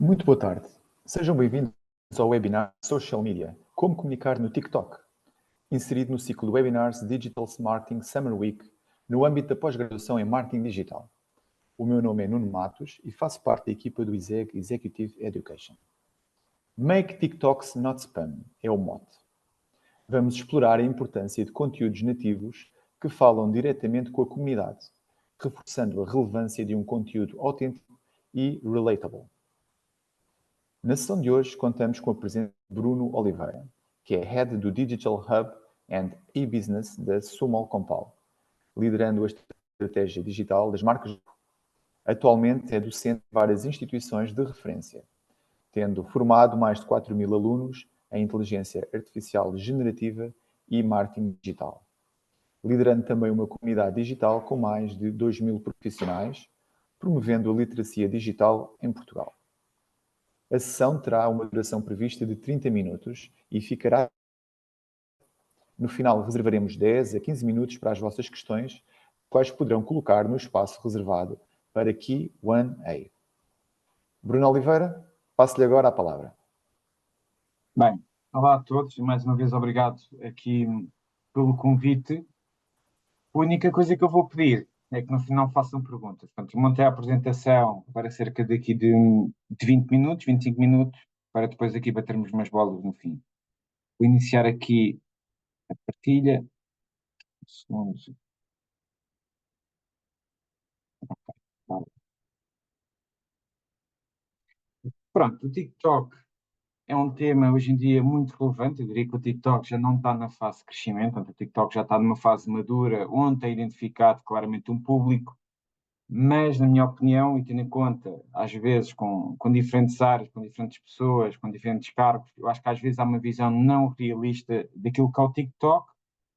Muito boa tarde. Sejam bem-vindos ao webinar Social Media, como comunicar no TikTok, inserido no ciclo de webinars Digital Marketing Summer Week, no âmbito da pós-graduação em Marketing Digital. O meu nome é Nuno Matos e faço parte da equipa do ISEG Executive Education. Make TikToks not spam é o mote. Vamos explorar a importância de conteúdos nativos que falam diretamente com a comunidade, reforçando a relevância de um conteúdo autêntico e relatable. Na sessão de hoje, contamos com a presença de Bruno Oliveira, que é Head do Digital Hub and e-Business da Sumal Compal, liderando a estratégia digital das marcas. Atualmente é docente de várias instituições de referência, tendo formado mais de 4.000 alunos em inteligência artificial generativa e marketing digital, liderando também uma comunidade digital com mais de 2.000 profissionais, promovendo a literacia digital em Portugal. A sessão terá uma duração prevista de 30 minutos e ficará... No final, reservaremos 10 a 15 minutos para as vossas questões, quais poderão colocar no espaço reservado para Q&A. Bruno Oliveira, passo-lhe agora a palavra. Bem, olá a todos, mais uma vez obrigado aqui pelo convite. A única coisa que eu vou pedir é que no final façam perguntas. Portanto, eu montei a apresentação para cerca daqui de 20 minutos, 25 minutos, para depois aqui batermos umas bolas no fim. Vou iniciar aqui a partilha. Segundos. Pronto, o TikTok é um tema hoje em dia muito relevante. Eu diria que o TikTok já não está na fase de crescimento, portanto, o TikTok já está numa fase madura, onde tem identificado claramente um público, mas, na minha opinião, e tendo em conta, às vezes, com diferentes áreas, com diferentes pessoas, com diferentes cargos, eu acho que às vezes há uma visão não realista daquilo que é o TikTok,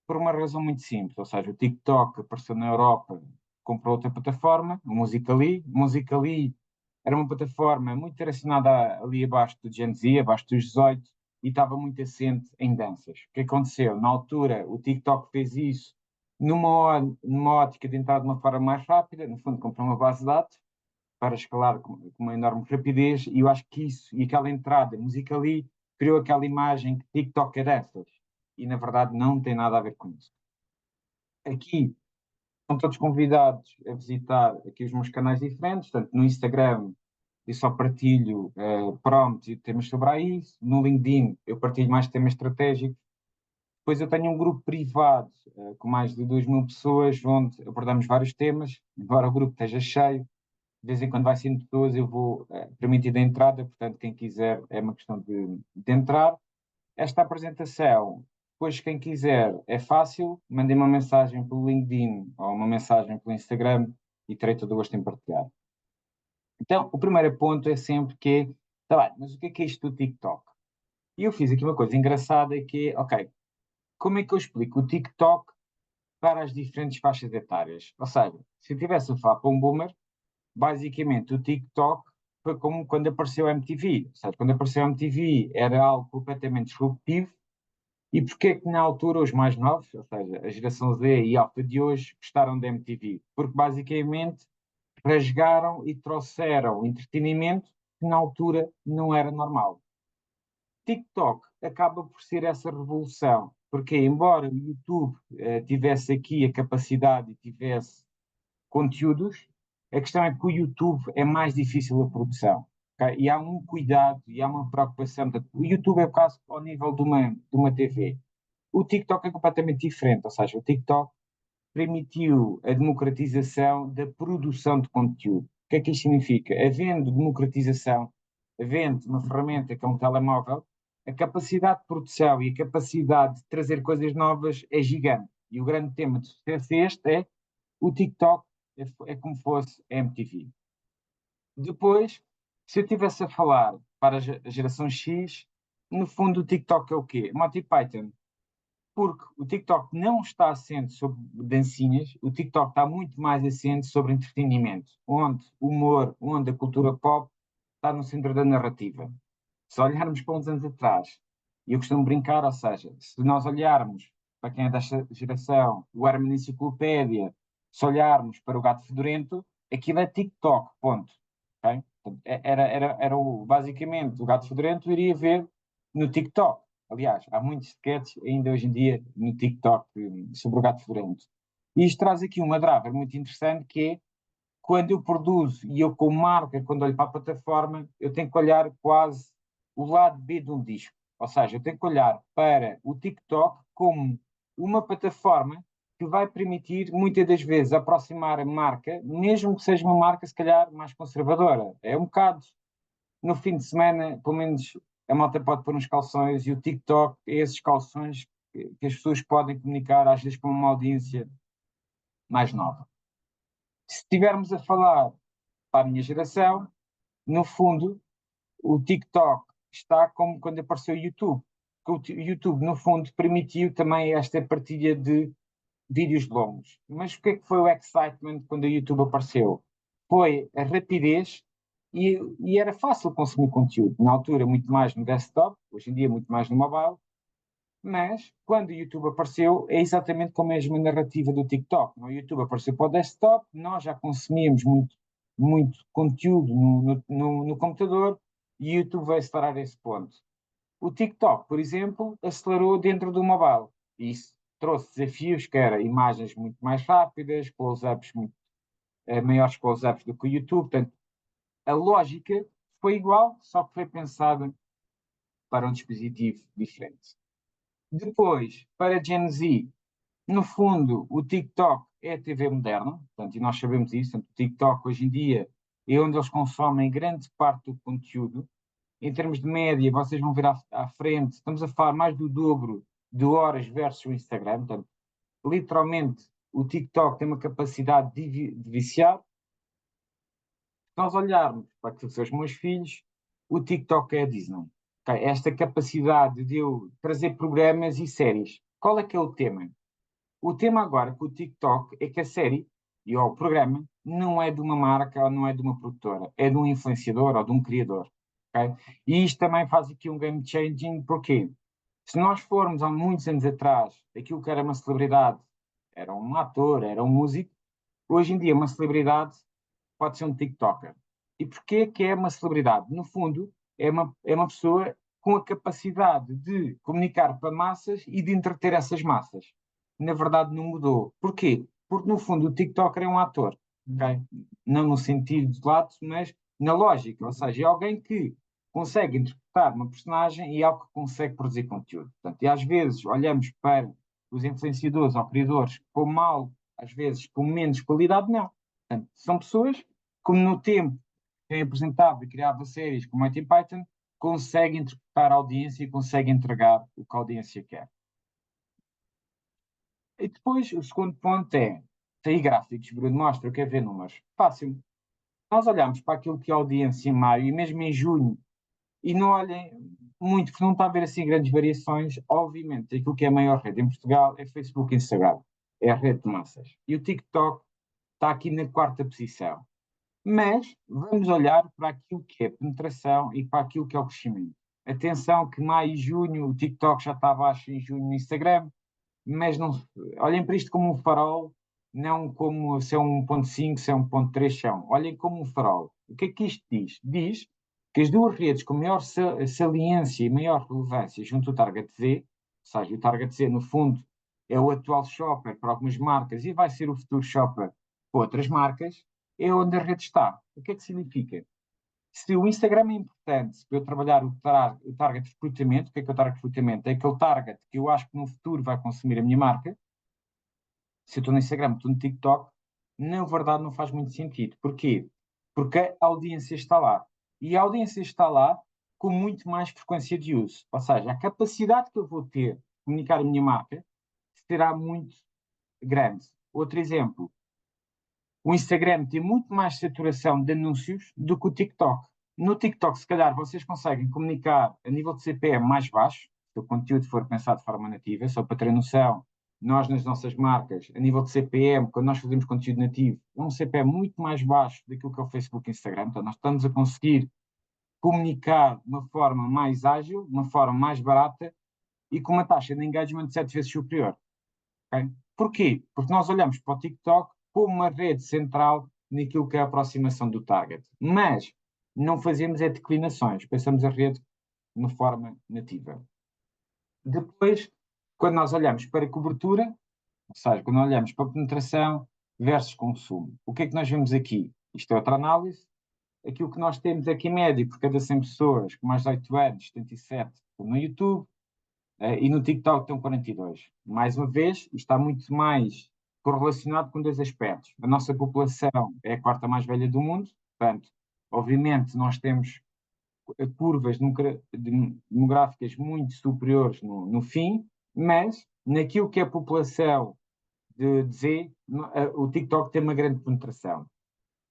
por uma razão muito simples. Ou seja, o TikTok apareceu na Europa, comprou outra plataforma, o Musical.ly. O Musical.ly era uma plataforma muito direcionada ali abaixo do Gen Z, abaixo dos 18, e estava muito assente em danças. O que aconteceu? Na altura, o TikTok fez isso numa ótica de entrar de uma forma mais rápida, no fundo, comprou uma base de dados para escalar com uma enorme rapidez, e eu acho que isso, e aquela entrada Musical.ly, criou aquela imagem que TikTok é dessas, e na verdade não tem nada a ver com isso. Aqui são todos convidados a visitar aqui os meus canais diferentes, portanto, no Instagram eu só partilho prompts e temas sobre isso, no LinkedIn eu partilho mais temas estratégicos. Depois eu tenho um grupo privado com mais de 2.000 pessoas, onde abordamos vários temas, embora o grupo esteja cheio, de vez em quando vai sendo pessoas, eu vou permitir a entrada, portanto quem quiser é uma questão de entrar. Esta apresentação, depois quem quiser é fácil, mandem uma mensagem pelo LinkedIn ou uma mensagem pelo Instagram e terei todo o gosto em partilhar. Então, o primeiro ponto é sempre que, tá bem, mas o que é isto do TikTok? E eu fiz aqui uma coisa engraçada que é, ok, como é que eu explico o TikTok para as diferentes faixas etárias? Ou seja, se eu tivesse a falar para um boomer, basicamente o TikTok foi como quando apareceu a MTV. Ou seja, quando apareceu a MTV era algo completamente disruptivo. E porquê é que na altura os mais novos, ou seja, a geração Z e Alpha de hoje, gostaram da MTV? Porque basicamente rasgaram e trouxeram entretenimento que na altura não era normal. TikTok acaba por ser essa revolução, porque embora o YouTube tivesse aqui a capacidade e tivesse conteúdos, a questão é que o YouTube é mais difícil a produção. Okay? E há um cuidado e há uma preocupação. O YouTube é quase ao nível de uma TV. O TikTok é completamente diferente, ou seja, o TikTok permitiu a democratização da produção de conteúdo. O que é que isto significa? Havendo democratização, havendo uma ferramenta que é um telemóvel, a capacidade de produção e a capacidade de trazer coisas novas é gigante. E o grande tema de sucesso este é o TikTok é como fosse a MTV. Depois, se eu estivesse a falar para a geração X, no fundo o TikTok é o quê? Monty Python. Porque o TikTok não está assente sobre dancinhas, o TikTok está muito mais assente sobre entretenimento, onde o humor, onde a cultura pop está no centro da narrativa. Se olharmos para uns anos atrás, e eu costumo brincar, ou seja, se nós olharmos para quem é desta geração, o Herman Enciclopédia, se olharmos para o Gato Fedorento, aquilo é TikTok, ponto. Okay? Portanto, basicamente, o Gato Fedorento iria ver no TikTok. Aliás, há muitos sketches ainda hoje em dia no TikTok sobre o Gato Fedorento. E isto traz aqui uma driver muito interessante, que é quando eu produzo e eu como marca, quando olho para a plataforma, eu tenho que olhar quase o lado B de um disco. Ou seja, eu tenho que olhar para o TikTok como uma plataforma que vai permitir, muitas das vezes, aproximar a marca, mesmo que seja uma marca, se calhar, mais conservadora. É um bocado, no fim de semana, pelo menos a malta pode pôr uns calções e o TikTok é esses calções que as pessoas podem comunicar, às vezes, com uma audiência mais nova. Se estivermos a falar para a minha geração, no fundo, o TikTok está como quando apareceu o YouTube. O YouTube, no fundo, permitiu também esta partilha de vídeos longos. Mas o que é que foi o excitement quando o YouTube apareceu? Foi a rapidez e era fácil consumir conteúdo. Na altura, muito mais no desktop, hoje em dia, muito mais no mobile. Mas, quando o YouTube apareceu, é exatamente com a mesma narrativa do TikTok. O YouTube apareceu para o desktop, nós já consumíamos muito conteúdo no computador e o YouTube vai acelerar esse ponto. O TikTok, por exemplo, acelerou dentro do mobile. E isso trouxe desafios, que era imagens muito mais rápidas, close-ups maiores close-ups do que o YouTube. Portanto, a lógica foi igual, só que foi pensada para um dispositivo diferente. Depois, para Gen Z, no fundo, o TikTok é a TV moderna, portanto, e nós sabemos isso. Portanto, o TikTok hoje em dia é onde eles consomem grande parte do conteúdo. Em termos de média, vocês vão ver à frente, estamos a falar mais do dobro de horas versus o Instagram. Portanto, literalmente, o TikTok tem uma capacidade de viciar. Se nós olharmos para aquilo que são os meus filhos, o TikTok é a Disney. Okay? Esta capacidade de eu trazer programas e séries. Qual é que é o tema? O tema agora com o TikTok é que a série e ou o programa não é de uma marca ou não é de uma produtora, é de um influenciador ou de um criador. Okay? E isto também faz aqui um game changing, porque se nós formos há muitos anos atrás, aquilo que era uma celebridade era um ator, era um músico, hoje em dia uma celebridade pode ser um TikToker. E porquê que é uma celebridade? No fundo, é uma pessoa com a capacidade de comunicar para massas e de entreter essas massas. Na verdade, não mudou. Porquê? Porque, no fundo, o TikToker é um ator. Okay? Não no sentido de lado, mas na lógica. Ou seja, é alguém que consegue interpretar uma personagem e é algo que consegue produzir conteúdo. Portanto, e às vezes olhamos para os influenciadores ou criadores como algo, às vezes, com menos qualidade, não. Portanto, são pessoas que, como no tempo quem apresentava e criava séries como Monty Python, consegue interpretar a audiência e consegue entregar o que a audiência quer. E depois, o segundo ponto é, tem gráficos, Bruno, mostra, eu quero ver números. Fácil. Nós olhamos para aquilo que a audiência em maio e mesmo em junho, e não olhem muito, porque não está a haver assim grandes variações. Obviamente, aquilo que é a maior rede em Portugal é Facebook e Instagram. É a rede de massas. E o TikTok está aqui na quarta posição. Mas vamos olhar para aquilo que é penetração e para aquilo que é o crescimento. Atenção que maio e junho, o TikTok já está abaixo em junho no Instagram, mas não, olhem para isto como um farol, não como se é um 1.5, se é um 1.3 são. Olhem como um farol. O que é que isto diz? Diz que as duas redes com maior saliência e maior relevância junto ao Target Z, ou seja, o Target Z, no fundo, é o atual shopper para algumas marcas e vai ser o futuro shopper para outras marcas, é onde a rede está. O que é que significa? Se o Instagram é importante para eu trabalhar o target recrutamento, o que é o target recrutamento? É aquele target que eu acho que no futuro vai consumir a minha marca. Se eu estou no Instagram, estou no TikTok, na verdade não faz muito sentido. Porquê? Porque a audiência está lá. E a audiência está lá com muito mais frequência de uso. Ou seja, a capacidade que eu vou ter de comunicar a minha marca será muito grande. Outro exemplo, o Instagram tem muito mais saturação de anúncios do que o TikTok. No TikTok, se calhar, vocês conseguem comunicar a nível de CPM mais baixo, se o conteúdo for pensado de forma nativa, só para ter noção, nós nas nossas marcas, a nível de CPM, quando nós fazemos conteúdo nativo, é um CPM muito mais baixo daquilo que é o Facebook e o Instagram, então nós estamos a conseguir comunicar de uma forma mais ágil, de uma forma mais barata e com uma taxa de engagement 7 vezes superior. Okay? Porquê? Porque nós olhamos para o TikTok como uma rede central naquilo que é a aproximação do target. Mas não fazemos é declinações, pensamos a rede de uma forma nativa. Depois, quando nós olhamos para cobertura, ou seja, quando olhamos para penetração versus consumo, o que é que nós vemos aqui? Isto é outra análise. Aquilo que nós temos aqui em média, por cada 100 pessoas com mais de 8 anos, 77 estão no YouTube, e no TikTok estão 42. Mais uma vez, isto está muito mais correlacionado com dois aspectos. A nossa população é a quarta mais velha do mundo, portanto, obviamente, nós temos curvas demográficas muito superiores no fim, mas naquilo que é a população de Z, o TikTok tem uma grande penetração.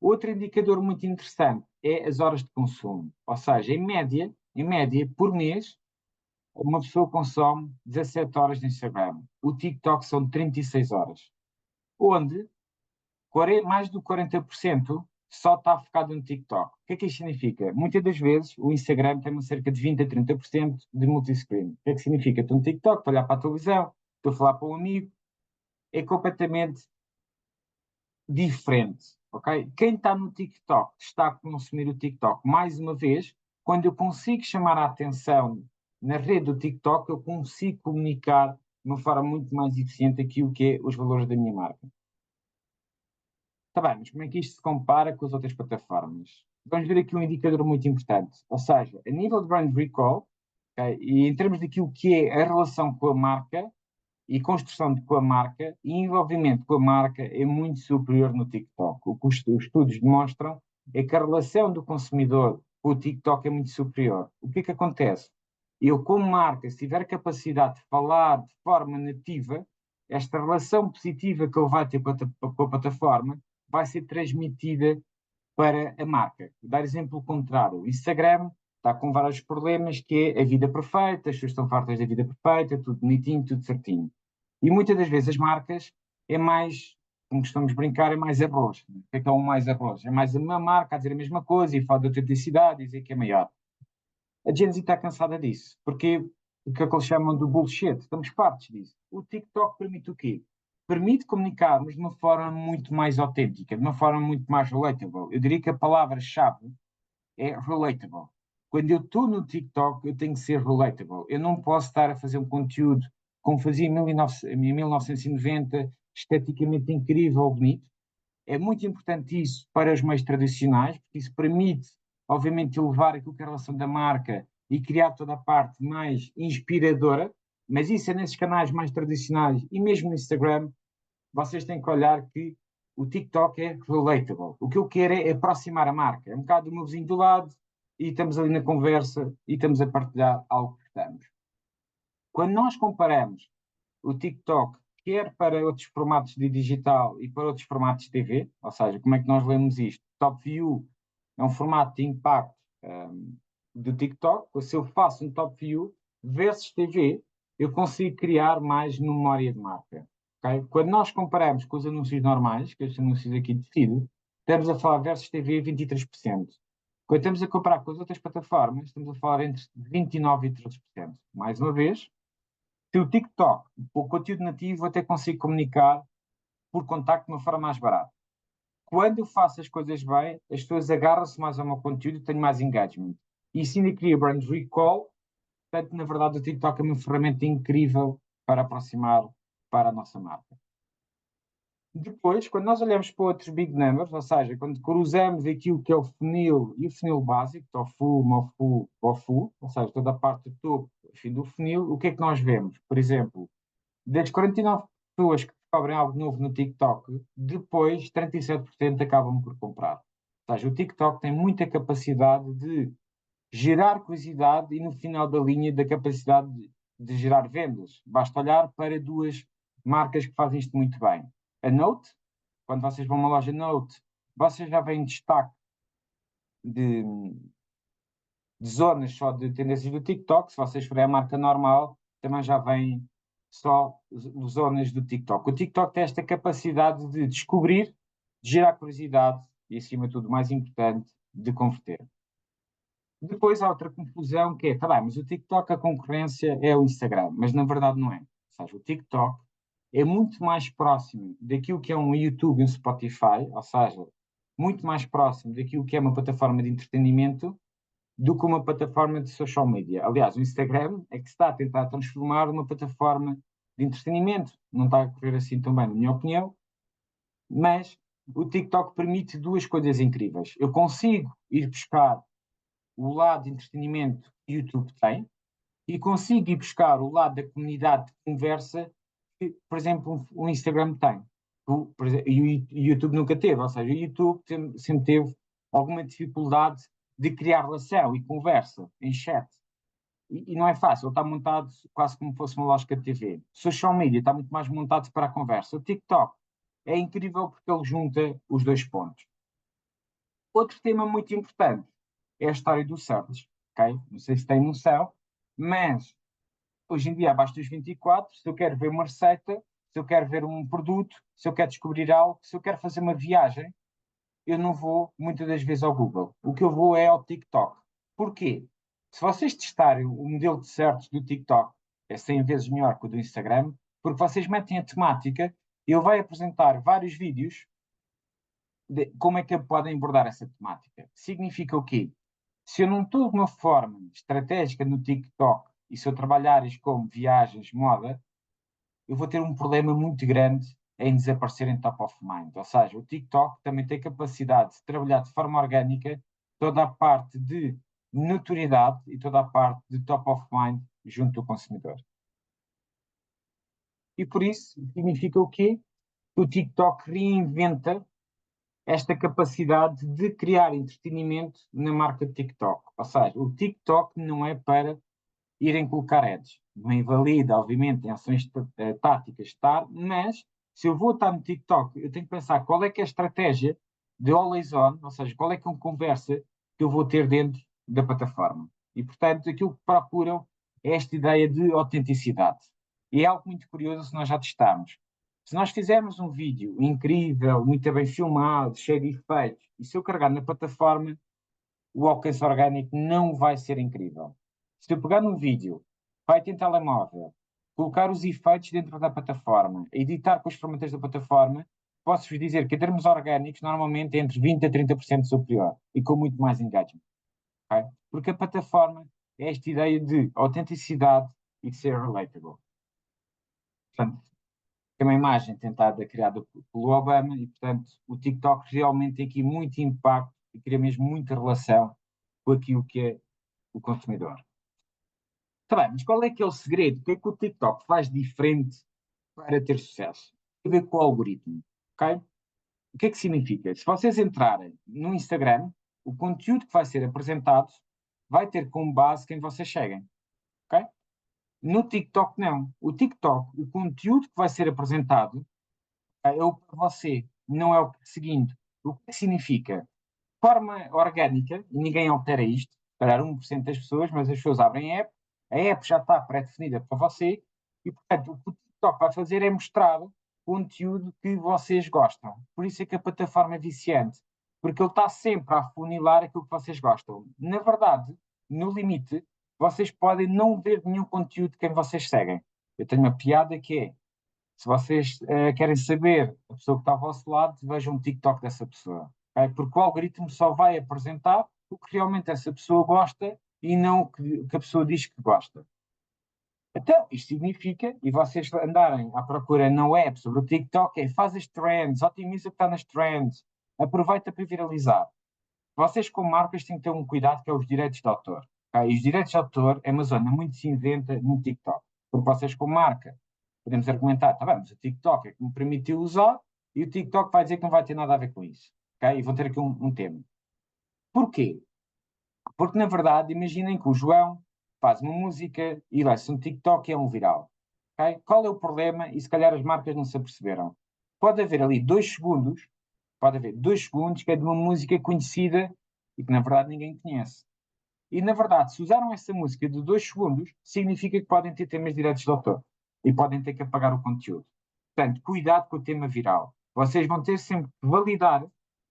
Outro indicador muito interessante é as horas de consumo, ou seja, em média, por mês, uma pessoa consome 17 horas de Instagram. O TikTok são 36 horas, onde mais do 40% só está focado no TikTok. O que é que isto significa? Muitas das vezes o Instagram tem cerca de 20 a 30% de multiscreen. O que é que significa? Estou no TikTok, estou a olhar para a televisão, estou a falar para um amigo. É completamente diferente, ok? Quem está no TikTok está a consumir o TikTok. Mais uma vez, quando eu consigo chamar a atenção na rede do TikTok, eu consigo comunicar de uma forma muito mais eficiente aquilo que é os valores da minha marca. Está bem, mas como é que isto se compara com as outras plataformas? Vamos ver aqui um indicador muito importante. Ou seja, a nível de brand recall, okay, e em termos daquilo que é a relação com a marca e construção com a marca e envolvimento com a marca é muito superior no TikTok. O que os estudos demonstram é que a relação do consumidor com o TikTok é muito superior. O que é que acontece? Eu, como marca, se tiver capacidade de falar de forma nativa, esta relação positiva que ele vai ter com a plataforma vai ser transmitida para a marca. Vou dar exemplo contrário. O Instagram está com vários problemas, que é a vida perfeita, as pessoas estão fartas da vida perfeita, tudo bonitinho, tudo certinho. E muitas das vezes as marcas é mais, como costumamos brincar, é mais arroz. O que é um mais arroz? É mais uma marca a dizer a mesma coisa e falar de autenticidade e dizer que é maior. A Gen Z está cansada disso. Porque o que é que eles chamam de bullshit? Estamos fartos disso. O TikTok permite o quê? Permite comunicarmos de uma forma muito mais autêntica, de uma forma muito mais relatable. Eu diria que a palavra-chave é relatable. Quando eu estou no TikTok, eu tenho que ser relatable. Eu não posso estar a fazer um conteúdo como fazia em 1990, esteticamente incrível, bonito. É muito importante isso para os meios tradicionais, porque isso permite, obviamente, elevar aquilo que é a relação da marca e criar toda a parte mais inspiradora, mas isso é nesses canais mais tradicionais e mesmo no Instagram, vocês têm que olhar que o TikTok é relatable. O que eu quero é aproximar a marca. É um bocado do meu vizinho do lado e estamos ali na conversa e estamos a partilhar algo que estamos. Quando nós comparamos o TikTok, quer para outros formatos de digital e para outros formatos de TV, ou seja, como é que nós lemos isto? Top View é um formato de impacto do TikTok. Se eu faço um Top View versus TV, eu consigo criar mais memória de marca. Okay? Quando nós comparamos com os anúncios normais, que estes anúncios aqui de feed, estamos a falar versus TV 23%. Quando estamos a comparar com as outras plataformas, estamos a falar entre 29% e 13%. Mais uma vez, se o TikTok, o conteúdo nativo, até consigo comunicar por contacto de uma forma mais barata. Quando eu faço as coisas bem, as pessoas agarram-se mais ao meu conteúdo e tenho mais engagement. E isso ainda cria brand recall. Portanto, na verdade, o TikTok é uma ferramenta incrível para aproximar para a nossa marca. Depois, quando nós olhamos para outros big numbers, ou seja, quando cruzamos aquilo que é o funil e o funil básico, tofu, mofu, bofu, ou seja, toda a parte do topo, fim do funil, o que é que nós vemos? Por exemplo, das 49 pessoas que descobrem algo novo no TikTok, depois 37% acabam por comprar. Ou seja, o TikTok tem muita capacidade de gerar curiosidade e no final da linha da capacidade de gerar vendas. Basta olhar para duas marcas que fazem isto muito bem. A Note, quando vocês vão a uma loja Note, vocês já veem destaque de, de zonas só de tendências do TikTok. Se vocês forem a marca normal, também já vem só zonas do TikTok. O TikTok tem esta capacidade de descobrir, de gerar curiosidade e, acima de tudo, mais importante, de converter. Depois há outra confusão que é, tá bem, mas o TikTok, a concorrência é o Instagram, mas na verdade não é. Ou seja, o TikTok é muito mais próximo daquilo que é um YouTube e um Spotify, ou seja, muito mais próximo daquilo que é uma plataforma de entretenimento do que uma plataforma de social media. Aliás, o Instagram é que se está a tentar transformar numa plataforma de entretenimento. Não está a correr assim tão bem, na minha opinião, mas o TikTok permite duas coisas incríveis. Eu consigo ir buscar o lado de entretenimento que o YouTube tem e consigo ir buscar o lado da comunidade de conversa que, por exemplo, o Instagram tem. E o YouTube nunca teve, ou seja, o YouTube sempre teve alguma dificuldade de criar relação e conversa em chat. E não é fácil, ele está montado quase como fosse uma lógica de TV. Social media está muito mais montado para a conversa. O TikTok é incrível porque ele junta os dois pontos. Outro tema muito importante é a história do search, ok? Não sei se tem noção, mas hoje em dia, abaixo dos 24, se eu quero ver uma receita, se eu quero ver um produto, se eu quero descobrir algo, se eu quero fazer uma viagem, eu não vou muitas das vezes ao Google. O que eu vou é ao TikTok. Porquê? Se vocês testarem o modelo de search do TikTok, é 100 vezes melhor que o do Instagram, porque vocês metem a temática e ele vai apresentar vários vídeos de como é que podem abordar essa temática. Significa o quê? Se eu não estou de uma forma estratégica no TikTok e se eu trabalhar como viagens, moda, eu vou ter um problema muito grande em desaparecer em top of mind. Ou seja, o TikTok também tem capacidade de trabalhar de forma orgânica toda a parte de notoriedade e toda a parte de top of mind junto do consumidor. E por isso significa o quê? O TikTok reinventa esta capacidade de criar entretenimento na marca TikTok. Ou seja, o TikTok não é para irem colocar ads. Não invalida, obviamente, em ações táticas estar, mas se eu vou estar no TikTok, eu tenho que pensar qual é que é a estratégia de always on, ou seja, qual é que é uma conversa que eu vou ter dentro da plataforma. E, portanto, aquilo que procuram é esta ideia de autenticidade. E é algo muito curioso se nós já testarmos. Se nós fizermos um vídeo incrível, muito bem filmado, cheio de efeitos, e se eu carregar na plataforma, o alcance orgânico não vai ser incrível. Se eu pegar num vídeo, feito em telemóvel, colocar os efeitos dentro da plataforma, editar com as ferramentas da plataforma, posso-vos dizer que em termos orgânicos, normalmente é entre 20% a 30% superior e com muito mais engagement. Okay? Porque a plataforma é esta ideia de autenticidade e de ser relatable. Portanto, é uma imagem tentada, criada pelo Obama e, portanto, o TikTok realmente tem aqui muito impacto e cria mesmo muita relação com aquilo que é o consumidor. Tá bem, mas qual é que é o segredo? O que é que o TikTok faz diferente para ter sucesso? Tem a ver com o algoritmo, ok? O que é que significa? Se vocês entrarem no Instagram, o conteúdo que vai ser apresentado vai ter como base quem vocês seguem, ok? No TikTok, não. O TikTok, o conteúdo que vai ser apresentado é o para você, não é o seguinte. O que significa? De forma orgânica, e ninguém altera isto, para 1% das pessoas, mas as pessoas abrem a app já está pré-definida para você, e portanto o que o TikTok vai fazer é mostrar conteúdo que vocês gostam. Por isso é que a plataforma é viciante, porque ele está sempre a afunilar aquilo que vocês gostam. Na verdade, no limite, vocês podem não ver nenhum conteúdo de quem vocês seguem. Eu tenho uma piada que é, se vocês querem saber a pessoa que está ao vosso lado, vejam um TikTok dessa pessoa. Okay? Porque o algoritmo só vai apresentar o que realmente essa pessoa gosta e não o que a pessoa diz que gosta. Então, isto significa, e vocês andarem à procura na web sobre o TikTok, é faz as trends, otimiza o que está nas trends, aproveita para viralizar. Vocês, como marcas, têm que ter um cuidado que é os direitos de autor. Okay? E os direitos de autor é uma zona muito cinzenta no TikTok. Porque vocês, como marca, podemos argumentar, tá bem, mas o TikTok é que me permitiu usar e o TikTok vai dizer que não vai ter nada a ver com isso. Okay? E vão ter aqui um tema. Porquê? Porque, na verdade, imaginem que o João faz uma música e lança um TikTok e é um viral. Okay? Qual é o problema? E se calhar as marcas não se aperceberam. Pode haver ali 2 segundos, pode haver 2 segundos que é de uma música conhecida e que, na verdade, ninguém conhece. E, na verdade, se usaram essa música de 2 segundos, significa que podem ter temas de direitos de autor e podem ter que apagar o conteúdo. Portanto, cuidado com o tema viral. Vocês vão ter sempre que validar,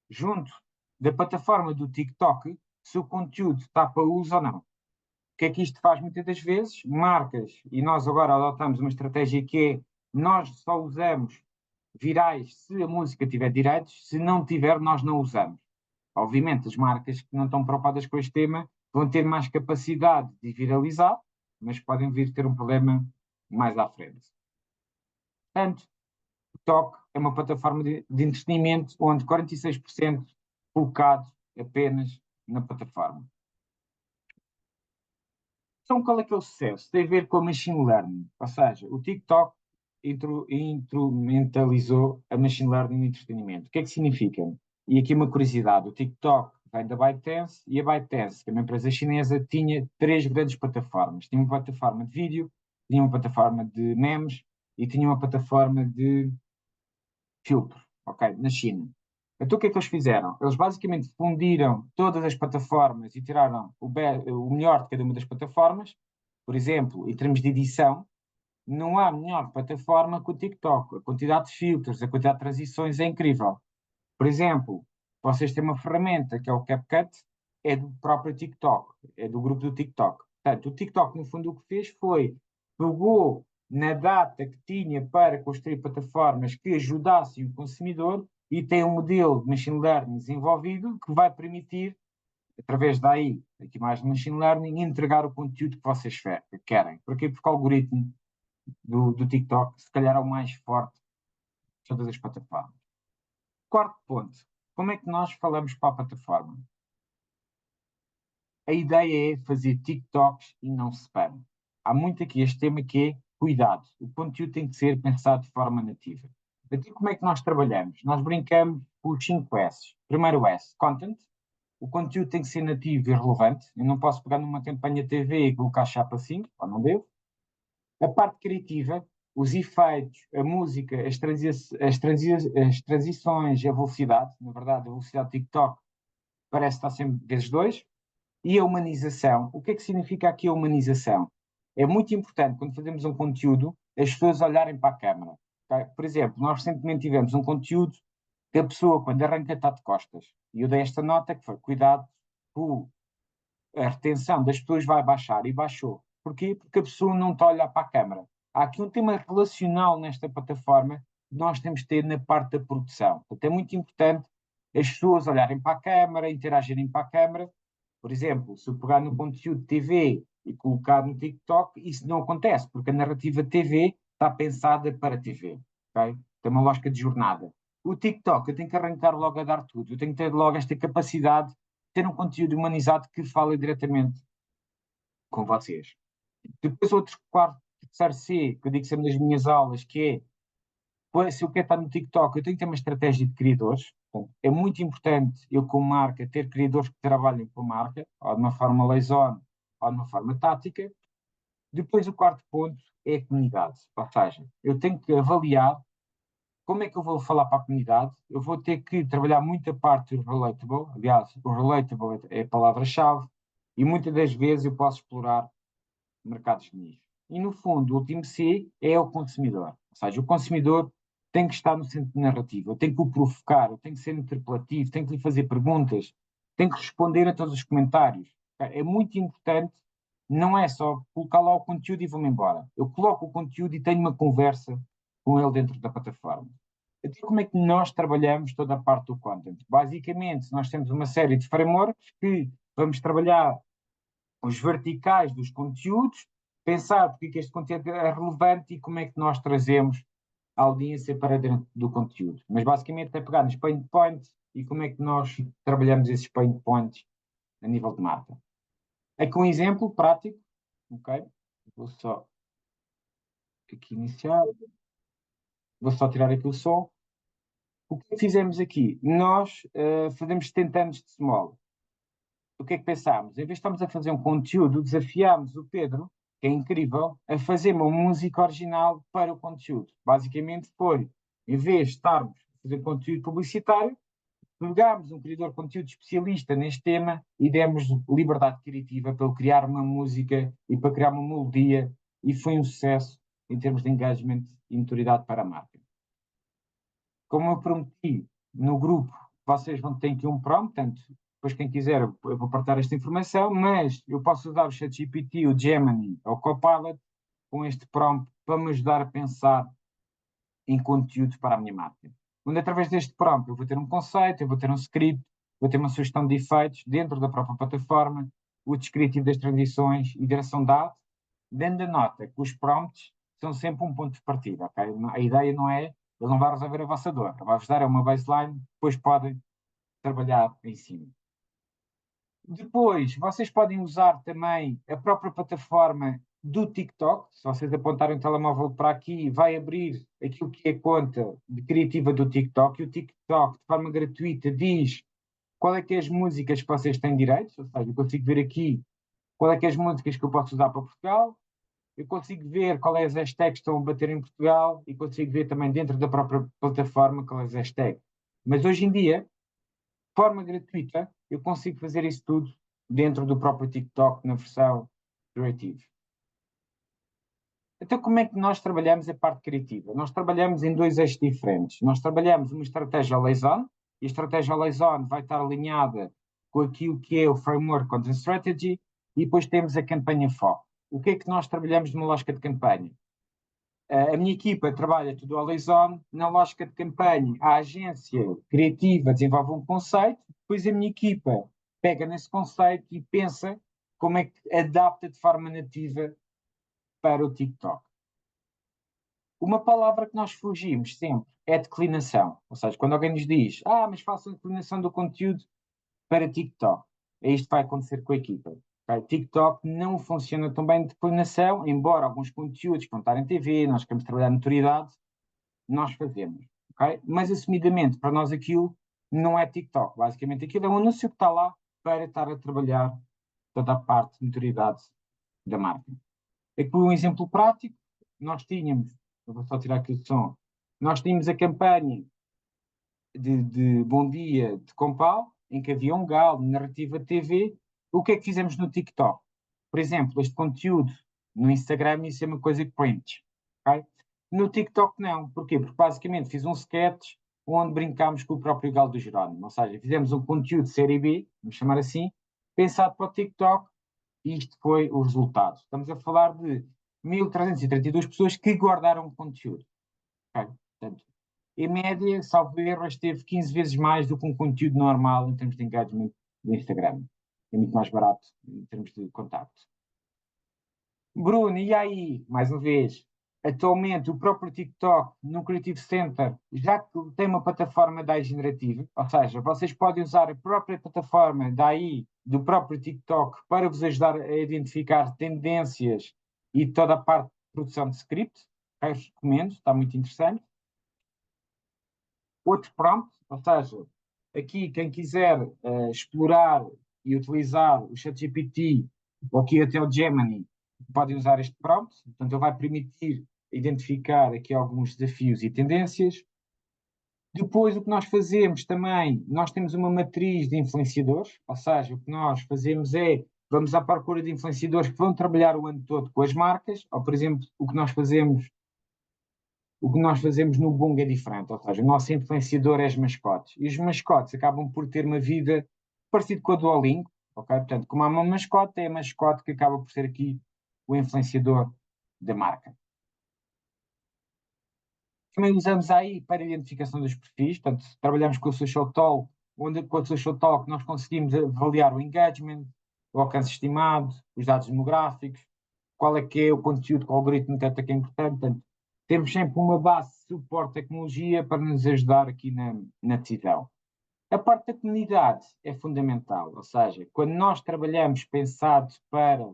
junto da plataforma do TikTok, se o conteúdo está para uso ou não. O que é que isto faz muitas das vezes? Marcas, e nós agora adotamos uma estratégia que é, nós só usamos virais se a música tiver direitos, se não tiver, nós não usamos. Obviamente, as marcas que não estão preocupadas com este tema vão ter mais capacidade de viralizar, mas podem vir ter um problema mais à frente. Portanto, o TikTok é uma plataforma de entretenimento onde 46% focado apenas na plataforma. Então, qual é que é o sucesso? Tem a ver com a machine learning, ou seja, o TikTok instrumentalizou a machine learning no entretenimento. O que é que significa? E aqui uma curiosidade, o TikTok vem da ByteDance e a ByteDance, que é uma empresa chinesa, tinha 3 grandes plataformas. Tinha uma plataforma de vídeo, tinha uma plataforma de memes e tinha uma plataforma de filtro, ok? Na China. Então o que é que eles fizeram? Eles basicamente fundiram todas as plataformas e tiraram o melhor de cada uma das plataformas. Por exemplo, em termos de edição, não há melhor plataforma que o TikTok. A quantidade de filtros, a quantidade de transições é incrível. Por exemplo, vocês têm uma ferramenta que é o CapCut, é do próprio TikTok, é do grupo do TikTok. Portanto, o TikTok, no fundo, o que fez foi pegou na data que tinha para construir plataformas que ajudassem o consumidor e tem um modelo de machine learning desenvolvido que vai permitir, através daí, aqui mais de machine learning, entregar o conteúdo que vocês querem. Porquê? Porque o algoritmo do TikTok, se calhar, é o mais forte de todas as plataformas. Quarto ponto. Como é que nós falamos para a plataforma? A ideia é fazer TikToks e não spam. Há muito aqui este tema que é cuidado. O conteúdo tem que ser pensado de forma nativa. Então, como é que nós trabalhamos? Nós brincamos com os 5 S. Primeiro S, content. O conteúdo tem que ser nativo e relevante. Eu não posso pegar numa campanha TV e colocar chapa 5, ou não devo. A parte criativa, os efeitos, a música, as transições, a velocidade. Na verdade, a velocidade do TikTok parece estar sempre vezes 2. E a humanização. O que é que significa aqui a humanização? É muito importante, quando fazemos um conteúdo, as pessoas olharem para a câmara. Okay? Por exemplo, nós recentemente tivemos um conteúdo que a pessoa, quando arranca, está de costas. E eu dei esta nota que foi, cuidado, a retenção das pessoas vai baixar. E baixou. Porquê? Porque a pessoa não está a olhar para a câmara. Há aqui um tema relacional nesta plataforma que nós temos de ter na parte da produção. Portanto, é muito importante as pessoas olharem para a câmara, interagirem para a câmara. Por exemplo, se eu pegar no conteúdo de TV e colocar no TikTok, isso não acontece, porque a narrativa TV está pensada para TV. Okay? Tem uma lógica de jornada. O TikTok, eu tenho que arrancar logo a dar tudo. Eu tenho que ter logo esta capacidade de ter um conteúdo humanizado que fale diretamente com vocês. Depois, outro quarto, terceiro C, que eu digo sempre nas minhas aulas, que se eu quero estar no TikTok, eu tenho que ter uma estratégia de criadores. Portanto, é muito importante eu, como marca, ter criadores que trabalhem com a marca, ou de uma forma laser, ou de uma forma tática. Depois, o quarto ponto é a comunidade. Ou seja, eu tenho que avaliar como é que eu vou falar para a comunidade. Eu vou ter que trabalhar muita parte do relatable. Aliás, o relatable é a palavra-chave. E muitas das vezes eu posso explorar mercados de nicho. E, no fundo, o último C é o consumidor. Ou seja, o consumidor tem que estar no centro da narrativa, eu tenho que o provocar, eu tenho que ser interpelativo, tenho que lhe fazer perguntas, tenho que responder a todos os comentários. É muito importante, não é só colocar lá o conteúdo e vou-me embora. Eu coloco o conteúdo e tenho uma conversa com ele dentro da plataforma. Então, como é que nós trabalhamos toda a parte do content? Basicamente, nós temos uma série de frameworks que vamos trabalhar os verticais dos conteúdos, pensar porque é que este conteúdo é relevante e como é que nós trazemos a audiência para dentro do conteúdo. Mas basicamente é pegar nos pain points e como é que nós trabalhamos esses pain points a nível de marca. Aqui um exemplo prático, ok? Vou só aqui iniciar, vou só tirar aqui o som. O que fizemos aqui? Nós fazemos 70 anos de small. O que é que pensámos? Em vez de estarmos a fazer um conteúdo, desafiámos o Pedro, que é incrível, a fazer uma música original para o conteúdo. Basicamente foi, em vez de estarmos a fazer conteúdo publicitário, pegámos um criador de conteúdo especialista neste tema e demos liberdade criativa para ele criar uma música e para criar uma melodia e foi um sucesso em termos de engagement e notoriedade para a marca. Como eu prometi no grupo, vocês vão ter aqui um prompt, portanto, depois quem quiser eu vou partilhar esta informação, mas eu posso usar o ChatGPT, o Gemini ou o Copilot com este prompt para me ajudar a pensar em conteúdo para a minha marca. Onde através deste prompt eu vou ter um conceito, eu vou ter um script, vou ter uma sugestão de efeitos dentro da própria plataforma, o descritivo das transições e direção de arte, dando a nota que os prompts são sempre um ponto de partida, ok? A ideia não é, ele não vai resolver a vossa dor, vai-vos dar uma baseline, depois podem trabalhar em cima. Depois, vocês podem usar também a própria plataforma do TikTok. Se vocês apontarem o telemóvel para aqui, vai abrir aquilo que é a conta criativa do TikTok. E o TikTok, de forma gratuita, diz qual é que é as músicas que vocês têm direitos. Ou seja, eu consigo ver aqui qual é que é as músicas que eu posso usar para Portugal. Eu consigo ver qual é as hashtags que estão a bater em Portugal e consigo ver também dentro da própria plataforma qual é as hashtags. Mas hoje em dia, forma gratuita, eu consigo fazer isso tudo dentro do próprio TikTok na versão Creative. Então, como é que nós trabalhamos a parte criativa? Nós trabalhamos em dois eixos diferentes. Nós trabalhamos uma estratégia always on, e a estratégia always on vai estar alinhada com aquilo que é o Framework Content Strategy, e depois temos a campanha foco. O que é que nós trabalhamos numa lógica de campanha? A minha equipa trabalha tudo always on, na lógica de campanha, a agência criativa desenvolve um conceito, depois a minha equipa pega nesse conceito e pensa como é que adapta de forma nativa para o TikTok. Uma palavra que nós fugimos sempre é declinação. Ou seja, quando alguém nos diz, mas façam declinação do conteúdo para TikTok. Isto vai acontecer com a equipa. Okay? TikTok não funciona tão bem de declinação, embora alguns conteúdos que vão estar em TV, nós queremos trabalhar notoriedade, nós fazemos. Okay? Mas, assumidamente, para nós aquilo não é TikTok. Basicamente, aquilo é um anúncio que está lá para estar a trabalhar toda a parte de notoriedade da marca. Aqui um exemplo prático, nós tínhamos, eu vou só tirar aqui o som, nós tínhamos a campanha de Bom Dia de Compal, em que havia um galo, narrativa TV. O que é que fizemos no TikTok? Por exemplo, este conteúdo no Instagram ia ser uma coisa que print. Okay? No TikTok não. Porquê? Porque basicamente fiz um sketch onde brincámos com o próprio galo do Jerónimo. Ou seja, fizemos um conteúdo de série B, vamos chamar assim, pensado para o TikTok, e isto foi o resultado. Estamos a falar de 1.332 pessoas que guardaram o conteúdo. Okay? Portanto, em média, salvo erro, esteve 15 vezes mais do que um conteúdo normal em termos de engagement do Instagram. É muito mais barato em termos de contacto. Bruno, e aí, mais uma vez, atualmente o próprio TikTok no Creative Center já tem uma plataforma da AI generativa, ou seja, vocês podem usar a própria plataforma da AI do próprio TikTok para vos ajudar a identificar tendências e toda a parte de produção de script. Eu recomendo, está muito interessante. Outro prompt, ou seja, aqui quem quiser explorar e utilizar o ChatGPT ou aqui até o Gemini, pode usar este prompt, portanto ele vai permitir identificar aqui alguns desafios e tendências. Depois o que nós fazemos também, nós temos uma matriz de influenciadores, ou seja, o que nós fazemos é, vamos à procura de influenciadores que vão trabalhar o ano todo com as marcas, ou por exemplo, o que nós fazemos no Bunga é diferente, ou seja, o nosso influenciador é as mascotes. E os mascotes acabam por ter uma vida parecida com a do Olingo, ok? Portanto, como há uma mascote, é a mascote que acaba por ser aqui o influenciador da marca. Também usamos aí para a identificação dos perfis, portanto, trabalhamos com o Social Talk, onde com o Social Talk nós conseguimos avaliar o engagement, o alcance estimado, os dados demográficos, qual é que é o conteúdo que o algoritmo detecta que é importante. Portanto, temos sempre uma base de suporte de tecnologia para nos ajudar aqui na decisão. A parte da comunidade é fundamental, ou seja, quando nós trabalhamos pensado para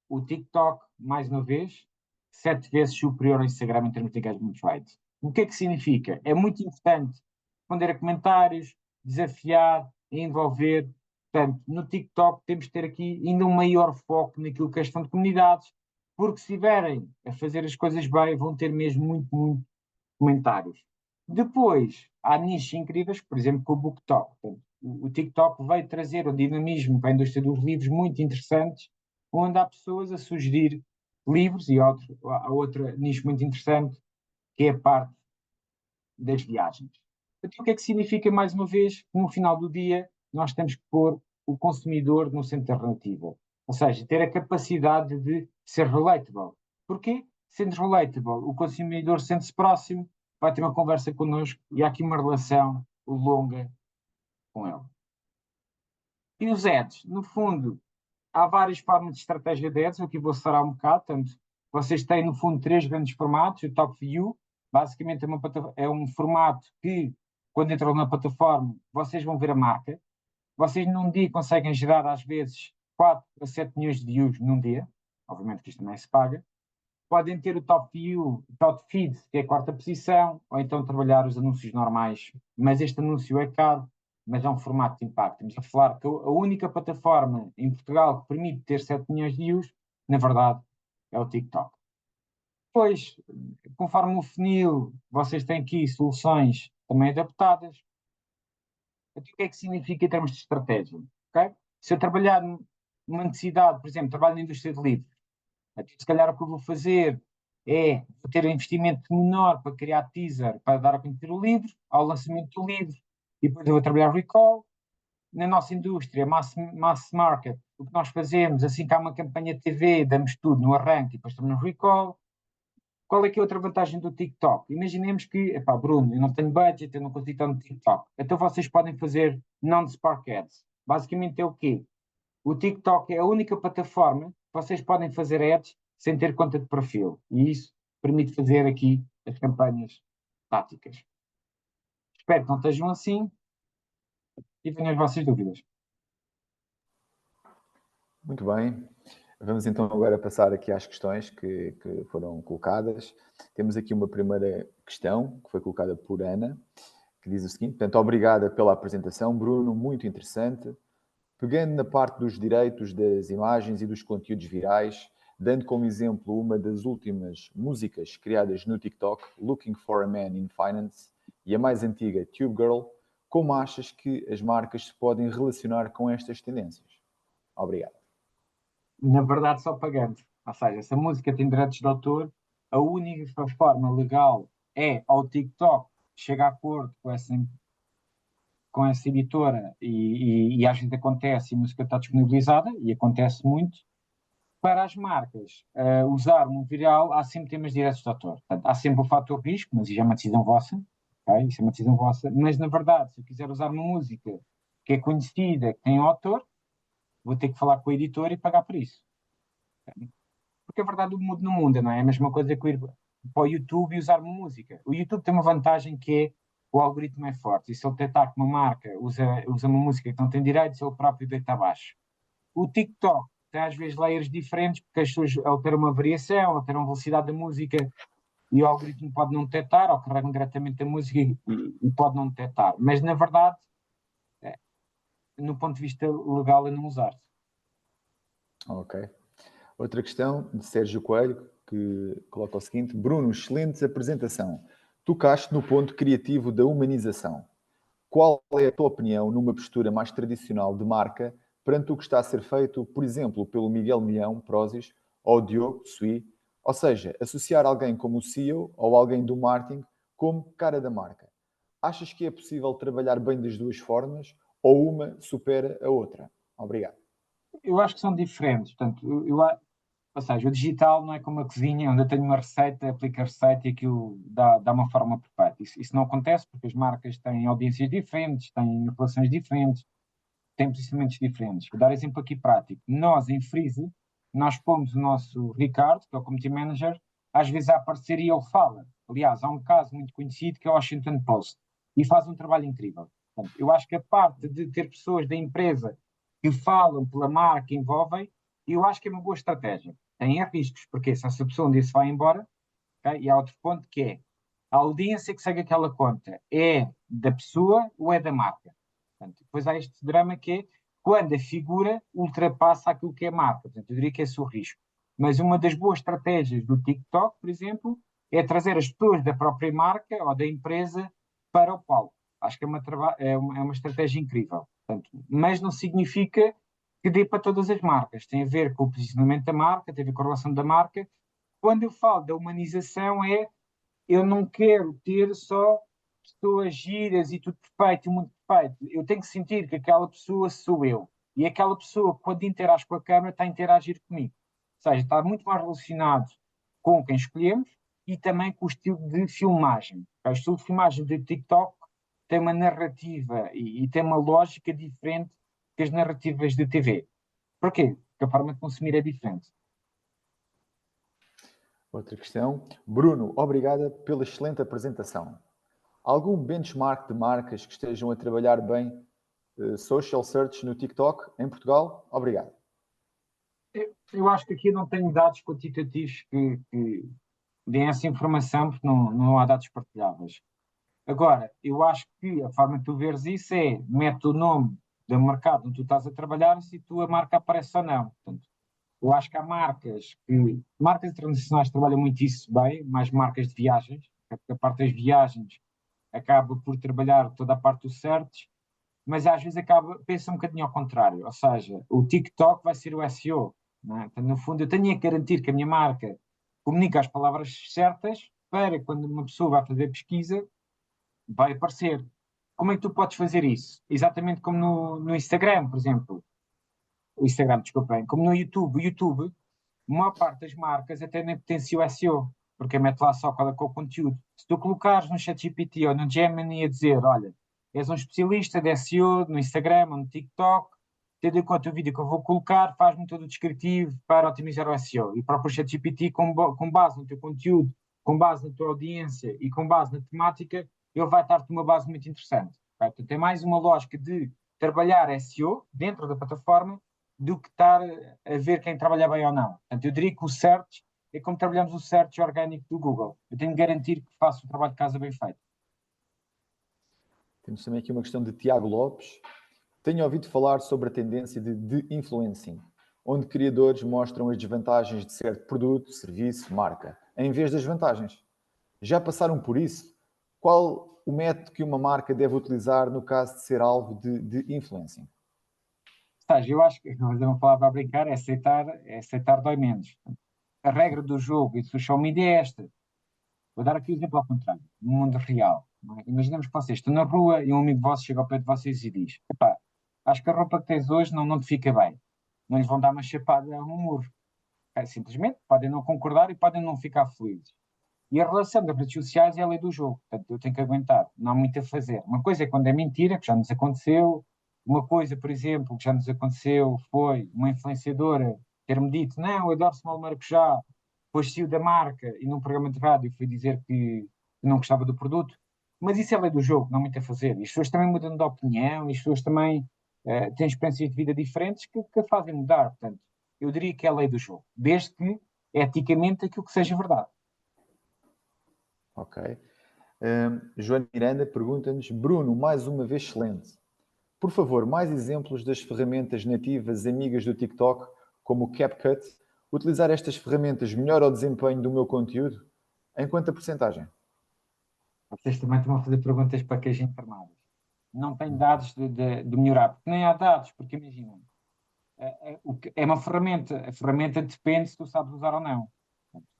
o TikTok, mais uma vez, 7 vezes superior ao Instagram em termos de engagement rate. O que é que significa? É muito importante responder a comentários, desafiar, envolver. Portanto, no TikTok temos de ter aqui ainda um maior foco naquilo que é a gestão de comunidades, porque se estiverem a fazer as coisas bem, vão ter mesmo muito comentários. Depois, há nichos incríveis, por exemplo, com o BookTok. Portanto, o TikTok veio trazer um dinamismo para a indústria dos livros muito interessantes, onde há pessoas a sugerir livros e há outro nicho muito interessante, que é a parte das viagens. Então, o que é que significa, mais uma vez, que no final do dia nós temos que pôr o consumidor no centro da narrativa. Ou seja, ter a capacidade de ser relatable. Porquê? sendo relatable, o consumidor sente-se próximo, vai ter uma conversa connosco e há aqui uma relação longa com ele. E os ads, no fundo, há várias formas de estratégia de ads, aqui vou acelerar um bocado, portanto, vocês têm no fundo três grandes formatos, o Top View, basicamente é um formato que, quando entram na plataforma, vocês vão ver a marca, vocês num dia conseguem gerar às vezes 4 a 7 milhões de views num dia, obviamente que isto também se paga, podem ter o Top View, o Top Feed, que é a quarta posição, ou então trabalhar os anúncios normais, mas este anúncio é caro, mas é um formato de impacto. Estamos a falar que a única plataforma em Portugal que permite ter 7 milhões de views, na verdade, é o TikTok. Depois, conforme o funil, vocês têm aqui soluções também adaptadas. O que é que significa em termos de estratégia? Okay? Se eu trabalhar numa necessidade, por exemplo, trabalho na indústria de livros, se calhar o que eu vou fazer é ter um investimento menor para criar teaser, para dar a conhecer o livro, ao lançamento do livro, e depois eu vou trabalhar recall. Na nossa indústria, mass market, o que nós fazemos, assim que há uma campanha de TV, damos tudo no arranque e depois estamos no recall. Qual é que é outra vantagem do TikTok? Imaginemos que, epá, Bruno, eu não tenho budget, eu não consigo estar no TikTok. Então vocês podem fazer non-spark ads. Basicamente é o quê? O TikTok é a única plataforma que vocês podem fazer ads sem ter conta de perfil. E isso permite fazer aqui as campanhas táticas. Espero que não estejam assim e venham as vossas dúvidas. Muito bem. Vamos então agora passar aqui às questões que foram colocadas. Temos aqui uma primeira questão que foi colocada por Ana, que diz o seguinte: portanto, obrigada pela apresentação, Bruno, muito interessante. Pegando na parte dos direitos das imagens e dos conteúdos virais, dando como exemplo uma das últimas músicas criadas no TikTok, Looking for a Man in Finance, e a mais antiga, Tube Girl, como achas que as marcas se podem relacionar com estas tendências? Obrigado. Na verdade, só pagando. Ou seja, se a música tem direitos de autor, a única forma legal é ao TikTok chegar a acordo com essa editora e às vezes acontece e a música está disponibilizada, e acontece muito, para as marcas usar no viral, há sempre temas de direitos de autor. Portanto, há sempre o fator risco, mas isso é uma decisão vossa, okay? Isso é uma decisão vossa, mas na verdade, se eu quiser usar uma música que é conhecida, que tem autor, vou ter que falar com a editora e pagar por isso. Okay? Porque a verdade do mundo não muda, não é? É a mesma coisa que eu ir para o YouTube e usar uma música. O YouTube tem uma vantagem que é o algoritmo é forte. E se ele detectar que uma marca usa uma música que não tem direitos, ele próprio deita abaixo. O TikTok tem às vezes layers diferentes, porque as pessoas alteram uma variação, alteram a velocidade da música e o algoritmo pode não detectar, ou carregam diretamente a música e pode não detectar. Mas na verdade, é, no ponto de vista legal, é não usar. Ok. Outra questão de Sérgio Coelho, que coloca o seguinte: Bruno, excelente apresentação. Tocaste no ponto criativo da humanização. Qual é a tua opinião numa postura mais tradicional de marca perante o que está a ser feito, por exemplo, pelo Miguel Milhão, Prozis, ou Diogo Sui? Ou seja, associar alguém como o CEO ou alguém do marketing como cara da marca. Achas que é possível trabalhar bem das duas formas ou uma supera a outra? Obrigado. Eu acho que são diferentes. Portanto, ou seja, o digital não é como a cozinha, onde eu tenho uma receita, aplico a receita e aquilo dá uma forma perfeita. Isso não acontece porque as marcas têm audiências diferentes, têm relações diferentes, têm posicionamentos diferentes. Vou dar exemplo aqui prático. Nós, em Freeze, nós pomos o nosso Ricardo, que é o Community Manager, às vezes a aparecer e ele fala. Aliás, há um caso muito conhecido que é o Washington Post e faz um trabalho incrível. Portanto, eu acho que a parte de ter pessoas da empresa que falam pela marca, envolvem, eu acho que é uma boa estratégia. Tem riscos, porque se essa pessoa um dia se vai embora, okay? E há outro ponto que é a audiência que segue aquela conta é da pessoa ou é da marca? Portanto, depois há este drama que é quando a figura ultrapassa aquilo que é a marca. Portanto, eu diria que esse é o risco. Mas uma das boas estratégias do TikTok, por exemplo, é trazer as pessoas da própria marca ou da empresa para o palco. Acho que é uma estratégia incrível. Portanto, mas não significa que dê para todas as marcas. Tem a ver com o posicionamento da marca, tem a ver com a relação da marca. Quando eu falo da humanização, eu não quero ter só pessoas giras e tudo perfeito, muito perfeito. Eu tenho que sentir que aquela pessoa sou eu. E aquela pessoa, quando interage com a câmera, está a interagir comigo. Ou seja, está muito mais relacionado com quem escolhemos e também com o estilo de filmagem. O estilo de filmagem de TikTok tem uma narrativa e tem uma lógica diferente que as narrativas de TV. Porquê? Porque a forma de consumir é diferente. Outra questão. Bruno, obrigada pela excelente apresentação. Algum benchmark de marcas que estejam a trabalhar bem social search no TikTok em Portugal? Obrigado. Eu acho que aqui não tenho dados quantitativos que deem essa informação, porque não há dados partilháveis. Agora, eu acho que a forma de tu veres isso é, mete o nome do mercado onde tu estás a trabalhar, se a tua marca aparece ou não. Portanto, eu acho que há marcas internacionais trabalham muito isso bem, mais marcas de viagens, porque a parte das viagens acaba por trabalhar toda a parte do search, mas às vezes pensa um bocadinho ao contrário, ou seja, o TikTok vai ser o SEO, não é? Então, no fundo, eu tenho que garantir que a minha marca comunica as palavras certas para quando uma pessoa vai fazer pesquisa, vai aparecer. Como é que tu podes fazer isso? Exatamente como no Instagram, por exemplo. O Instagram, desculpem, como no YouTube. O YouTube, a maior parte das marcas até nem potencia o SEO, porque mete lá só qual é que é o conteúdo. Se tu colocares no ChatGPT ou no Gemini a dizer, olha, és um especialista de SEO no Instagram ou no TikTok, tendo em conta o vídeo que eu vou colocar, faz-me todo o descritivo para otimizar o SEO. E o próprio ChatGPT, com base no teu conteúdo, com base na tua audiência e com base na temática, ele vai dar-te uma base muito interessante. Portanto, tem mais uma lógica de trabalhar SEO dentro da plataforma do que estar a ver quem trabalha bem ou não. Portanto, eu diria que o search é como trabalhamos o search orgânico do Google. Eu tenho de garantir que faço o trabalho de casa bem feito. Temos também aqui uma questão de Tiago Lopes. Tenho ouvido falar sobre a tendência de influencing, onde criadores mostram as desvantagens de certo produto, serviço, marca, em vez das vantagens. Já passaram por isso? Qual o método que uma marca deve utilizar no caso de ser alvo de influencing? Eu acho que, vou dizer uma palavra a brincar, é aceitar dói menos. A regra do jogo e do social media é esta. Vou dar aqui o exemplo ao contrário, no mundo real. Não é? Imaginemos que vocês estão na rua e um amigo vosso chega ao pé de vocês e diz: epá, acho que a roupa que tens hoje não te fica bem. Não lhes vão dar uma chapada a um muro. Simplesmente podem não concordar e podem não ficar felizes. E a relação das redes sociais é a lei do jogo. Portanto, eu tenho que aguentar. Não há muito a fazer. Uma coisa é quando é mentira, que já nos aconteceu. Uma coisa, por exemplo, que já nos aconteceu foi uma influenciadora ter-me dito: não, eu adoro Small Maracujá. Depois saiu da marca e num programa de rádio foi dizer que não gostava do produto. Mas isso é a lei do jogo, não há muito a fazer. E as pessoas também mudam de opinião, e as pessoas também têm experiências de vida diferentes que a fazem mudar. Portanto, eu diria que é a lei do jogo. Desde que, eticamente, aquilo que seja verdade. Ok. Joana Miranda pergunta-nos, Bruno, mais uma vez excelente. Por favor, mais exemplos das ferramentas nativas amigas do TikTok, como o CapCut. Utilizar estas ferramentas melhora o desempenho do meu conteúdo? Em quanta porcentagem? Vocês também estão a fazer perguntas para queijo informadas. Não tem dados de melhorar, porque nem há dados, porque imagina, é uma ferramenta, a ferramenta depende se tu sabes usar ou não.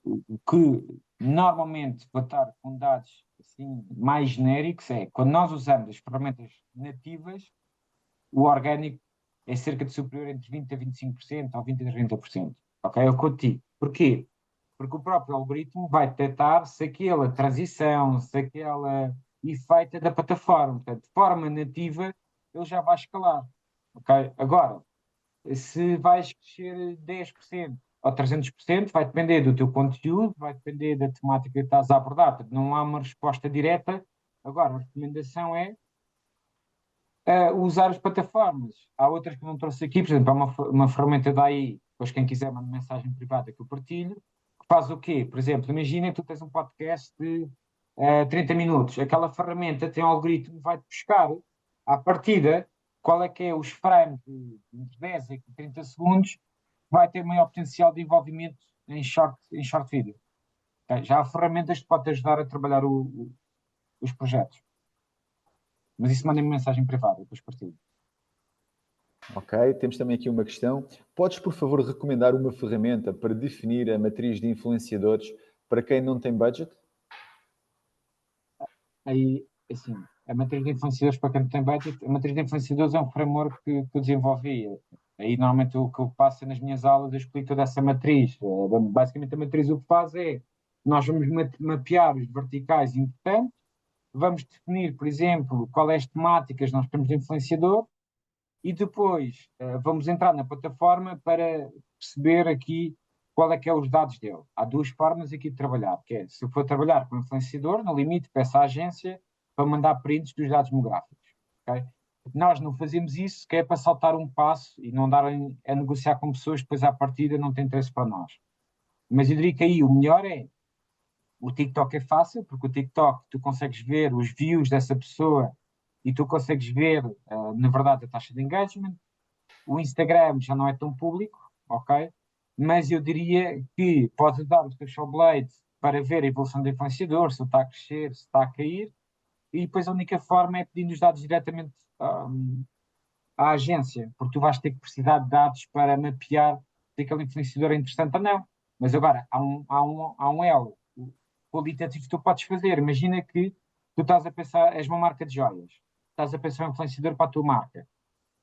O que normalmente vou estar com dados assim, mais genéricos é quando nós usamos as ferramentas nativas, o orgânico é cerca de superior entre 20% a 25% ou 20% a 30%. Ok? É o que eu te digo. Porquê? Porque o próprio algoritmo vai detectar se aquela transição, se aquela efeito é da plataforma. Portanto, de forma nativa, ele já vai escalar. Ok? Agora, se vais crescer 10% ou 300%, vai depender do teu conteúdo, vai depender da temática que estás a abordar. Portanto, não há uma resposta direta. Agora, a recomendação é usar as plataformas. Há outras que não trouxe aqui, por exemplo, há uma ferramenta daí, depois quem quiser manda mensagem privada que eu partilho, que faz o quê? Por exemplo, imagina que tu tens um podcast de 30 minutos. Aquela ferramenta tem um algoritmo que vai-te buscar à partida qual é que é os frames de 10 a 30 segundos, vai ter maior potencial de envolvimento em short video. Ok? Já há ferramentas que podem ajudar a trabalhar os projetos. Mas isso manda-me mensagem privada, depois partilho. Ok, temos também aqui uma questão. Podes, por favor, recomendar uma ferramenta para definir a matriz de influenciadores para quem não tem budget? Aí, assim, a matriz de influenciadores, para quem não tem budget, a matriz de influenciadores é um framework que eu desenvolvi Aí, normalmente, o que eu faço nas minhas aulas, eu explico toda essa matriz. Basicamente, a matriz o que faz é, nós vamos mapear os verticais importantes, vamos definir, por exemplo, qual é as temáticas que nós temos de influenciador e depois vamos entrar na plataforma para perceber aqui qual é que é os dados dele. Há duas formas aqui de trabalhar, que é, se eu for trabalhar com o influenciador, no limite, peço à agência para mandar prints dos dados demográficos. Ok? Nós não fazemos isso, que é para saltar um passo e não darem a negociar com pessoas que depois à partida não têm interesse para nós. Mas eu diria que aí o melhor é, o TikTok é fácil, porque o TikTok tu consegues ver os views dessa pessoa e tu consegues ver, na verdade, a taxa de engagement. O Instagram já não é tão público, ok? Mas eu diria que podes usar o Social Blade para ver a evolução do influenciador, se ele está a crescer, se está a cair, e depois a única forma é pedindo os dados diretamente à agência, porque tu vais ter que precisar de dados para mapear se aquele influenciador é interessante ou não. Mas agora, há um elo qualitativo que tu podes fazer. Imagina que tu estás a pensar, és uma marca de joias, estás a pensar em um influenciador para a tua marca.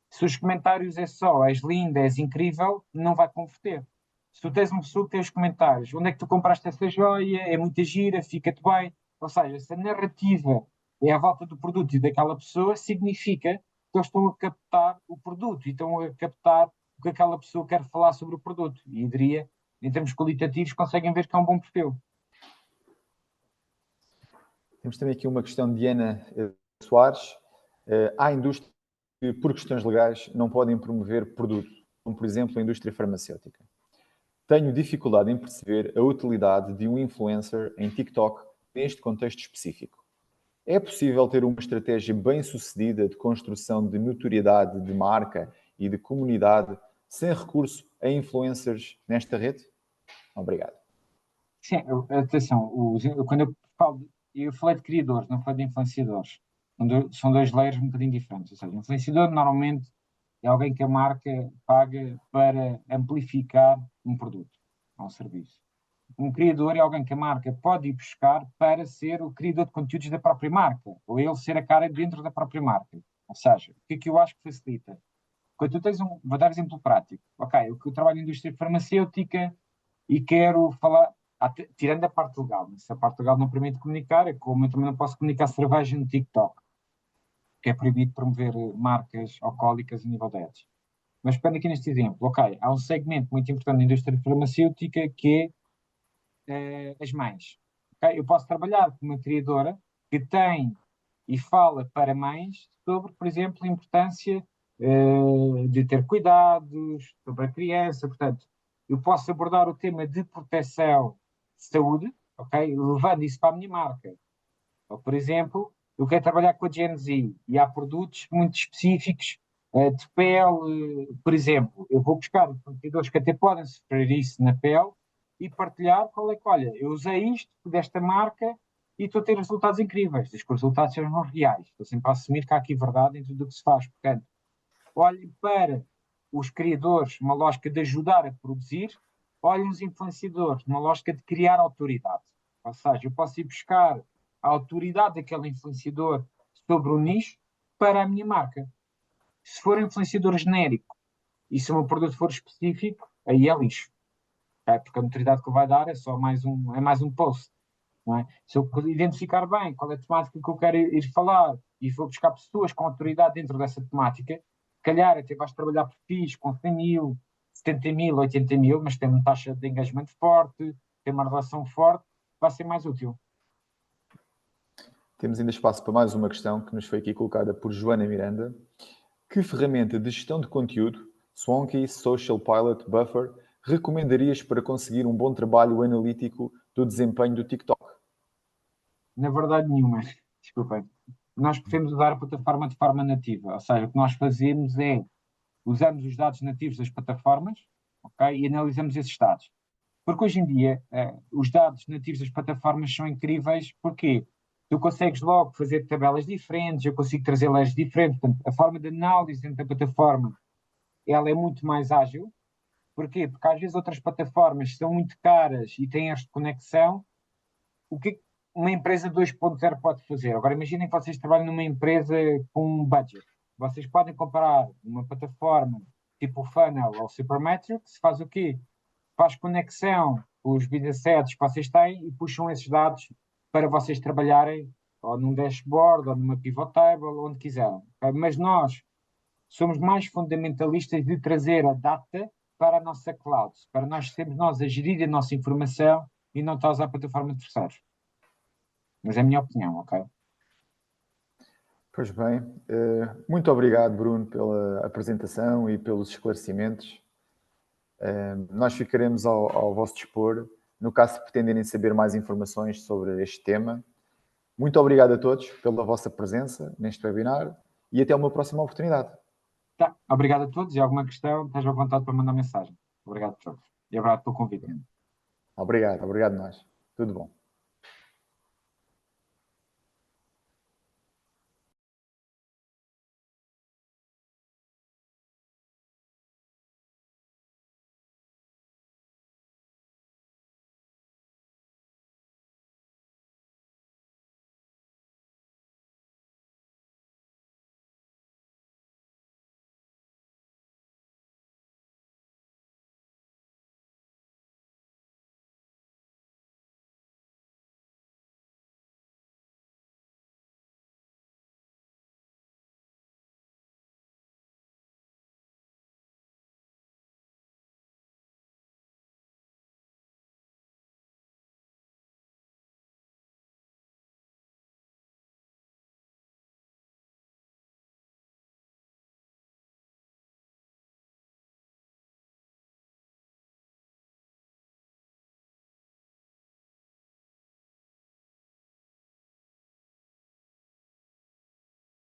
Se os comentários é só és linda, és incrível, não vai converter. Se tu tens uma pessoa que tem os comentários, onde é que tu compraste essa joia? É muita gira, fica-te bem. Ou seja, se a narrativa é à volta do produto e daquela pessoa, significa que eles estão a captar o produto e estão a captar o que aquela pessoa quer falar sobre o produto. E eu diria, em termos qualitativos, conseguem ver que é um bom perfil. Temos também aqui uma questão de Ana Soares. Há indústrias que, por questões legais, não podem promover produtos, como, por exemplo, a indústria farmacêutica. Tenho dificuldade em perceber a utilidade de um influencer em TikTok neste contexto específico. É possível ter uma estratégia bem-sucedida de construção de notoriedade de marca e de comunidade sem recurso a influencers nesta rede? Obrigado. Sim, atenção, quando eu falo, eu falei de criadores, não falei de influenciadores. São dois layers um bocadinho diferentes. Ou seja, influenciador normalmente é alguém que a marca paga para amplificar um produto ou um serviço. Um criador é alguém que a marca pode ir buscar para ser o criador de conteúdos da própria marca, ou ele ser a cara dentro da própria marca. Ou seja, o que é que eu acho que facilita? Quando tu tens vou dar um exemplo prático. Ok, eu trabalho na indústria farmacêutica e quero falar, tirando a parte legal, mas se a parte legal não permite comunicar, é como eu também não posso comunicar cerveja no TikTok, que é proibido promover marcas alcoólicas a nível de ads. Mas pegando aqui neste exemplo, ok, há um segmento muito importante na indústria farmacêutica que é as mães. Okay? Eu posso trabalhar com uma criadora que tem e fala para mães sobre, por exemplo, a importância de ter cuidados sobre a criança. Portanto, eu posso abordar o tema de proteção de saúde, ok? Levando isso para a minha marca. Ou, por exemplo, eu quero trabalhar com a Gen Z e há produtos muito específicos de pele, por exemplo. Eu vou buscar fornecedores que até podem sofrer isso na pele e partilhar qual é que, olha, eu usei isto desta marca e estou a ter resultados incríveis. Diz que os resultados sejam reais. Estou sempre a assumir que há aqui verdade em tudo o que se faz. Portanto, olhem para os criadores numa lógica de ajudar a produzir, olhem os influenciadores numa lógica de criar autoridade. Ou seja, eu posso ir buscar a autoridade daquele influenciador sobre o nicho para a minha marca. Se for um influenciador genérico e se o meu produto for específico, aí é lixo. É, porque a notoriedade que ele vai dar é só mais um post. Não é? Se eu identificar bem qual é a temática que eu quero ir falar e vou buscar pessoas com autoridade dentro dessa temática, se calhar até vais trabalhar perfis com 100 mil, 70 mil, 80 mil, mas tem uma taxa de engagement forte, tem uma relação forte, vai ser mais útil. Temos ainda espaço para mais uma questão que nos foi aqui colocada por Joana Miranda. Que ferramenta de gestão de conteúdo, Swanky, Social Pilot, Buffer, recomendarias para conseguir um bom trabalho analítico do desempenho do TikTok? Na verdade, nenhuma. Desculpem. Nós preferimos usar a plataforma de forma nativa, ou seja, o que nós fazemos é usamos os dados nativos das plataformas, ok, e analisamos esses dados. Porque hoje em dia, os dados nativos das plataformas são incríveis, porque tu consegues logo fazer tabelas diferentes, eu consigo trazer leis diferentes, portanto, a forma de análise dentro da plataforma, ela é muito mais ágil. Porquê? Porque às vezes outras plataformas são muito caras e têm erros de conexão. O que é que uma empresa 2.0 pode fazer? Agora imaginem que vocês trabalham numa empresa com um budget. Vocês podem comprar uma plataforma tipo o Funnel ou o Supermetrics, faz o quê? Faz conexão com os business sets que vocês têm e puxam esses dados para vocês trabalharem ou num dashboard ou numa pivot table, onde quiserem. Ok? Mas nós somos mais fundamentalistas de trazer a data para a nossa cloud, para nós sermos nós a gerir a nossa informação e não estar a usar a plataforma de terceiros. Mas é a minha opinião, ok? Pois bem, muito obrigado, Bruno, pela apresentação e pelos esclarecimentos. Nós ficaremos ao vosso dispor, no caso de pretenderem saber mais informações sobre este tema. Muito obrigado a todos pela vossa presença neste webinar e até uma próxima oportunidade. Tá. Obrigado a todos e alguma questão, estás à vontade para mandar mensagem. Obrigado a todos. E obrigado pelo convite. Obrigado nós. Tudo bom.